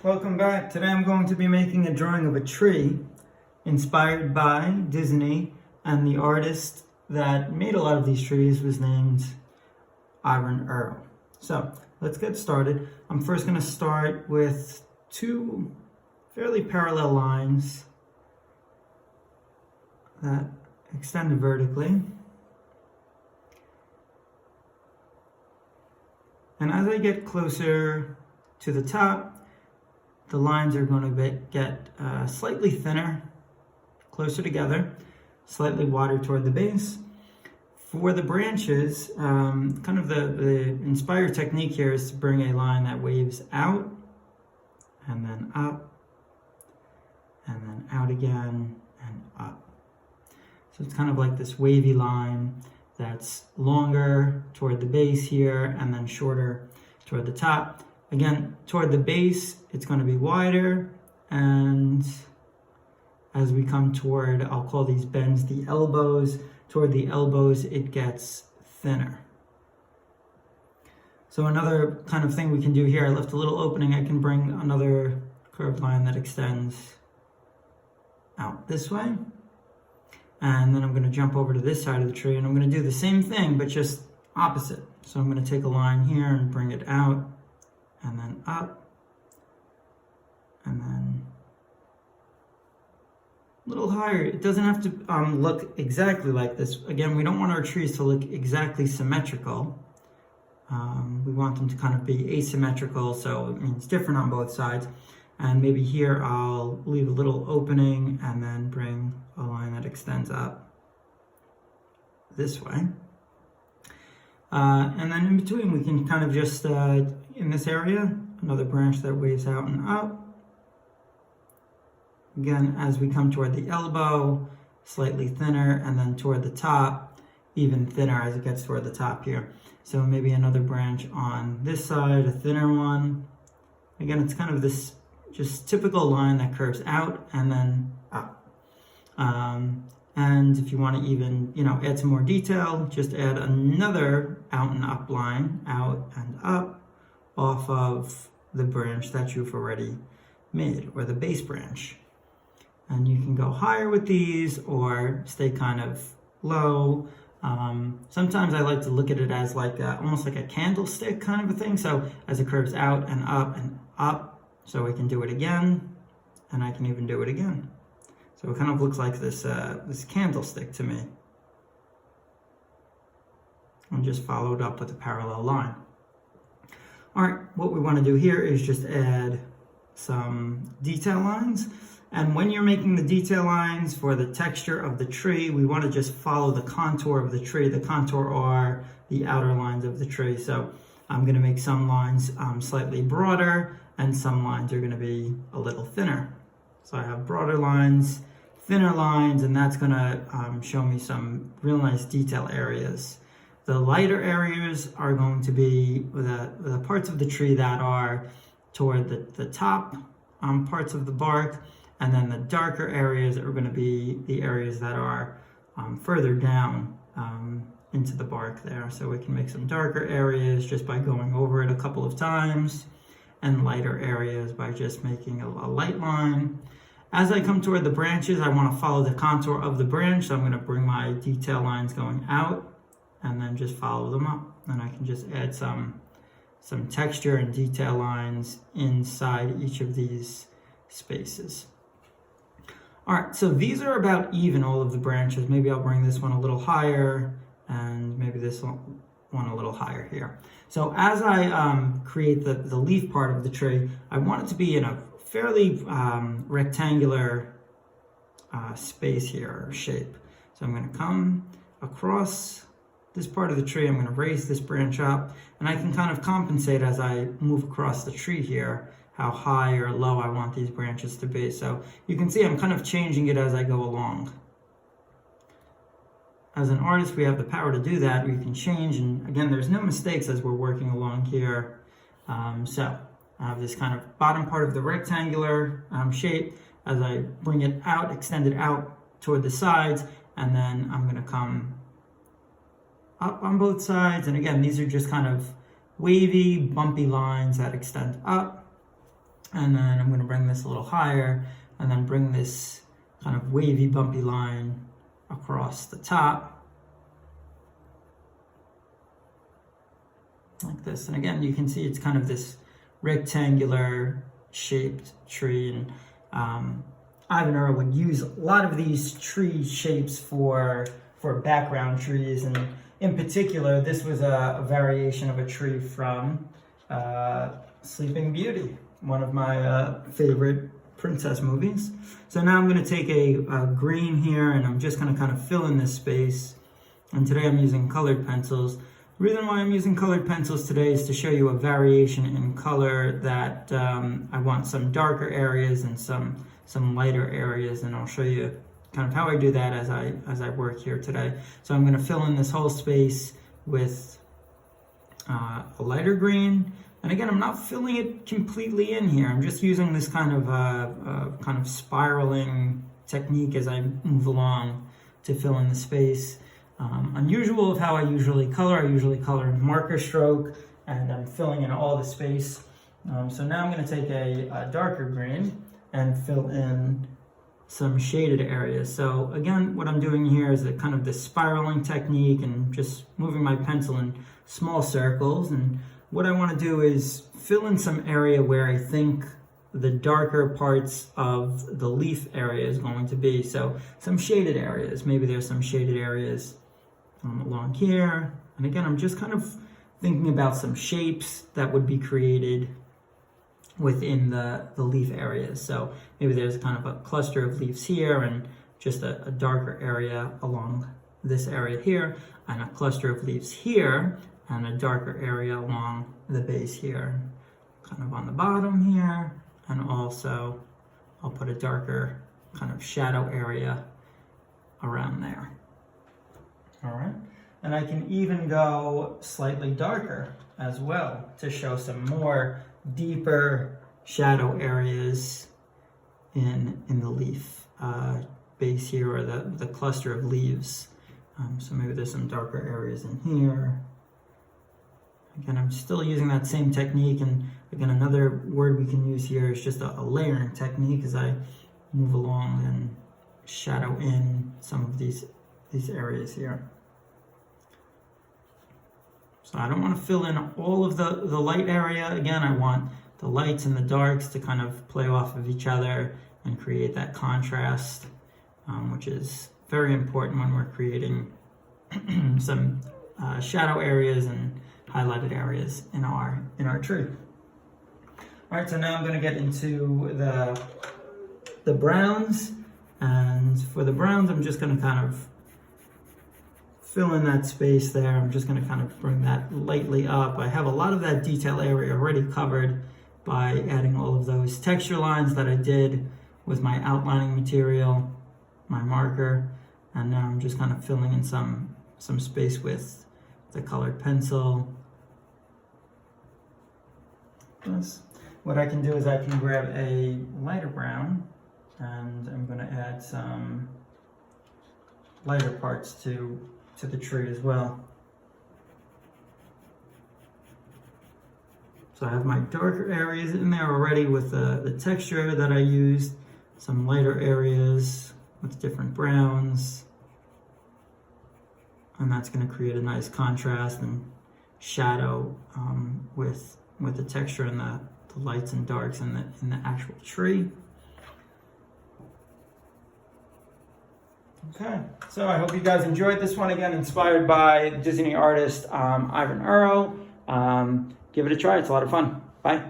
Welcome back. Today I'm going to be making a drawing of a tree inspired by Disney, and the artist that made a lot of these trees was named Eyvind Earle. So let's get started. I'm first going to start with two fairly parallel lines that extend vertically. And as I get closer to the top, the lines are going to get slightly thinner, closer together, slightly wider toward the base. For the branches, kind of the inspired technique here is to bring a line that waves out, and then up, and then out again, and up. So it's kind of like this wavy line that's longer toward the base here, and then shorter toward the top. Again, toward the base, it's going to be wider, and as we come toward, I'll call these bends the elbows, toward the elbows it gets thinner. So another kind of thing we can do here, I left a little opening, I can bring another curved line that extends out this way. And then I'm going to jump over to this side of the tree, and I'm going to do the same thing, but just opposite. So I'm going to take a line here and bring it out, and then up, and then a little higher. It doesn't have to look exactly like this. Again, we don't want our trees to look exactly symmetrical. We want them to kind of be asymmetrical, so it means different on both sides. And maybe here I'll leave a little opening and then bring a line that extends up this way. And then in between we can kind of just, in this area, another branch that waves out and up. Again, as we come toward the elbow, slightly thinner, and then toward the top, even thinner as it gets toward the top here. So maybe another branch on this side, a thinner one. Again, it's kind of this just typical line that curves out and then up. And if you want to even, add some more detail, just add another out and up line, out and up, off of the branch that you've already made, or the base branch. And you can go higher with these or stay kind of low. Sometimes I like to look at it as like almost like a candlestick kind of a thing. So as it curves out and up, so I can do it again, and I can even do it again. So it kind of looks like this this candlestick to me. And just followed up with a parallel line. All right, what we want to do here is just add some detail lines. And when you're making the detail lines for the texture of the tree, we want to just follow the contour of the tree. The contour are the outer lines of the tree. So I'm going to make some lines slightly broader, and some lines are going to be a little thinner. So I have broader lines, thinner lines, and that's going to show me some real nice detail areas. The lighter areas are going to be the parts of the tree that are toward the top parts of the bark, and then the darker areas are going to be the areas that are further down into the bark there. So we can make some darker areas just by going over it a couple of times, and lighter areas by just making a light line. As I come toward the branches, I want to follow the contour of the branch, so I'm going to bring my detail lines going out and then just follow them up. And I can just add some texture and detail lines inside each of these spaces. All right, so these are about even, all of the branches. Maybe I'll bring this one a little higher, and maybe this one a little higher here. So as I create the leaf part of the tree, I want it to be in a fairly rectangular space here, or shape. So I'm going to come across this part of the tree, I'm going to raise this branch up, and I can kind of compensate as I move across the tree here how high or low I want these branches to be. So you can see I'm kind of changing it as I go along. As an artist, we have the power to do that. We can change, and again, there's no mistakes as we're working along here. So I have this kind of bottom part of the rectangular shape. As I bring it out, extend it out toward the sides, and then I'm going to come up on both sides. And again, these are just kind of wavy, bumpy lines that extend up. And then I'm going to bring this a little higher, and then bring this kind of wavy, bumpy line across the top. Like this. And again, you can see it's kind of this rectangular shaped tree. And Eyvind Earle would use a lot of these tree shapes for background trees. And in particular, this was a variation of a tree from Sleeping Beauty, one of my favorite princess movies. So now I'm going to take a green here, and I'm just going to kind of fill in this space. And today I'm using colored pencils. The reason why I'm using colored pencils today is to show you a variation in color that I want some darker areas and some lighter areas, and I'll show you kind of how I do that as I work here today. So I'm going to fill in this whole space with a lighter green. And again, I'm not filling it completely in here. I'm just using this kind of spiraling technique as I move along to fill in the space. Unusual of how I usually color. I usually color in marker stroke, and I'm filling in all the space. So now I'm going to take a darker green and fill in some shaded areas. So again, what I'm doing here is kind of this spiraling technique and just moving my pencil in small circles. And what I want to do is fill in some area where I think the darker parts of the leaf area is going to be. So some shaded areas. Maybe there's some shaded areas along here. And again, I'm just kind of thinking about some shapes that would be created within the leaf areas. So maybe there's kind of a cluster of leaves here, and just a darker area along this area here, and a cluster of leaves here, and a darker area along the base here, kind of on the bottom here. And also I'll put a darker kind of shadow area around there. All right, and I can even go slightly darker as well to show some more deeper shadow areas in the leaf base here, or the cluster of leaves. So maybe there's some darker areas in here. Again, I'm still using that same technique, and again, another word we can use here is just a layering technique as I move along and shadow in some of these areas here. So I don't want to fill in all of the light area. Again, I want the lights and the darks to kind of play off of each other and create that contrast, which is very important when we're creating some shadow areas and highlighted areas in our tree. All right, so now I'm going to get into the browns, and for the browns, I'm just going to kind of fill in that space there. I'm just going to kind of bring that lightly up. I have a lot of that detail area already covered by adding all of those texture lines that I did with my outlining material, my marker, and now I'm just kind of filling in some space with the colored pencil. What I can do is I can grab a lighter brown, and I'm going to add some lighter parts to the tree as well. So I have my darker areas in there already with the texture that I used, some lighter areas with different browns, and that's going to create a nice contrast and shadow with the texture and the lights and darks in the actual tree. Okay, so I hope you guys enjoyed this one. Again, inspired by Disney artist Eyvind Earle. Give it a try, it's a lot of fun. Bye.